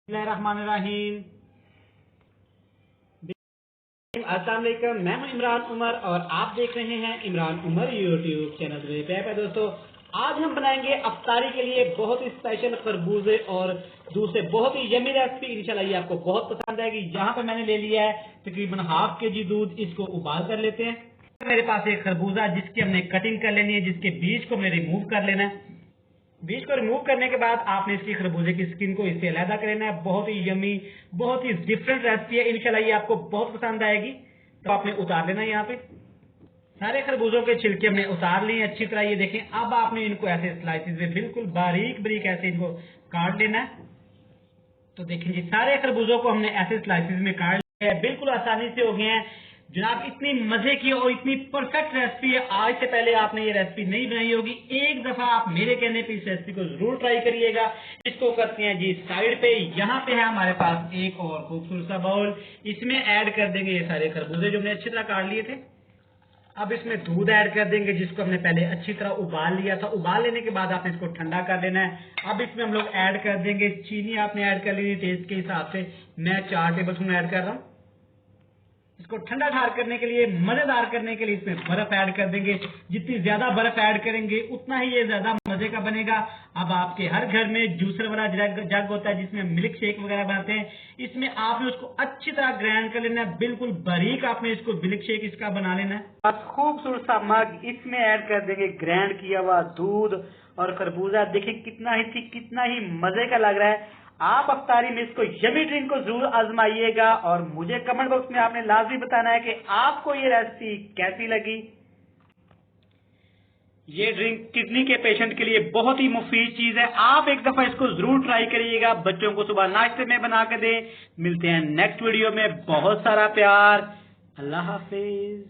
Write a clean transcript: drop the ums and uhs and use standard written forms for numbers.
बिस्मिल्लाहिर्रहमानिर्रहीम। अस्सलाम वालेकुम, मैं हूं इमरान उमर और आप देख रहे हैं इमरान उमर यूट्यूब चैनल। पे दोस्तों, आज हम बनाएंगे अफ्तारी के लिए बहुत ही स्पेशल खरबूजे और दूसरे बहुत ही यमी रेसिपी। इंशाल्लाह ये आपको बहुत पसंद आएगी। यहाँ पे मैंने ले लिया है तकरीबन हाफ के जी दूध। इसको उबाल कर लेते हैं। मेरे पास एक खरबूजा जिसकी हमने कटिंग कर लेनी है, जिसके बीज को हमने रिमूव कर लेना है। बीज को रिमूव करने के बाद आपने इसकी खरबूजे की स्किन को इससे अलग कर लेना है। बहुत ही यमी, बहुत ही डिफरेंट रेसिपी है। इंशाल्लाह ये आपको बहुत पसंद आएगी। तो आपने उतार लेना है। यहाँ पे सारे खरबूजों के छिलके हमने उतार लिए अच्छी तरह। ये देखें, अब आपने इनको ऐसे स्लाइसिस में बिल्कुल बारीक बारीक ऐसे इनको काट लेना है। तो देखें जी, सारे खरबूजों को हमने ऐसे स्लाइसिस में काट लिया है, बिल्कुल आसानी से हो गए हैं जनाब। इतनी मजे की और इतनी परफेक्ट रेसिपी है। आज से पहले आपने ये रेसिपी नहीं बनाई होगी, एक दफा आप मेरे कहने पे इस रेसिपी को जरूर ट्राई करिएगा। इसको करते हैं जी साइड पे। यहाँ पे है हमारे पास एक और खूबसूरत सा बाउल। इसमें ऐड कर देंगे ये सारे खरबूजे जो हमने अच्छी तरह काट लिए थे। अब इसमें दूध ऐड कर देंगे जिसको हमने पहले अच्छी तरह उबाल लिया था। उबाल लेने के बाद आपने इसको ठंडा कर लेना है। अब इसमें हम लोग ऐड कर देंगे चीनी। आपने ऐड कर लेनी टेस्ट के हिसाब से। मैं 4 टेबल स्पून ऐड कर रहा हूँ। इसको ठंडा ठार करने के लिए, मजेदार करने के लिए इसमें बर्फ ऐड कर देंगे। जितनी ज्यादा बर्फ ऐड करेंगे उतना ही ये ज्यादा मजे का बनेगा। अब आपके हर घर में जूसर वाला जग होता है जिसमें मिल्क शेक वगैरह बनाते हैं। इसमें आपने उसको अच्छी तरह ग्राइंड कर लेना है, बिल्कुल बारीक आपने इसको मिल्क शेक इसका बना लेना है। बस खूबसूरत सा मग, इसमें ऐड कर देंगे ग्राइंड किया हुआ दूध और खरबूजा। देखिए कितना ही ठीक, कितना ही मजे का लग रहा है। आप अफ्तारी में इसको यमी ड्रिंक को जरूर आजमाइएगा और मुझे कमेंट बॉक्स में आपने लाजमी बताना है कि आपको ये रेसिपी कैसी लगी। ये ड्रिंक किडनी के पेशेंट के लिए बहुत ही मुफीद चीज है। आप एक दफा इसको जरूर ट्राई करिएगा। बच्चों को सुबह नाश्ते में बना के दें। मिलते हैं नेक्स्ट वीडियो में। बहुत सारा प्यार। अल्लाह हाफिज।